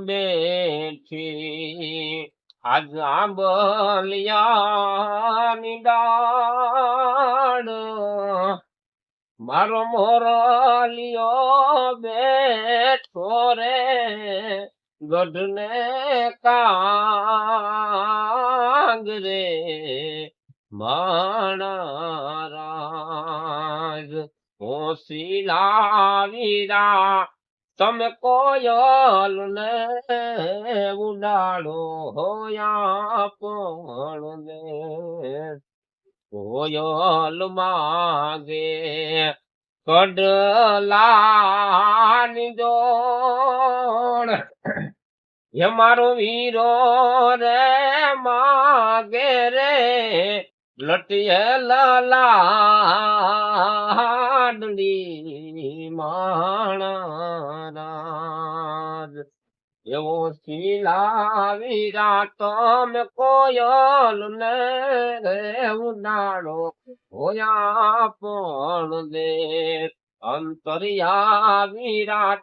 બેઠી આજ આંબલિયાની ડાળ મારો મોરલિયો બેઠો રે ગઢને કાંગરે માણારાજ હોશીલા વીરા તમે કોયલ ને ઉડાડો હોયા પણ દે કોયલ માગે કડલાની જોડ હે મારો વીરો રે માગે રે લટિયલ લાડલી માણારાજ એવો શીલા વીરા તમે કોયલ ને ઉડાડો હોયા પણ દે અંતરિયા વીરા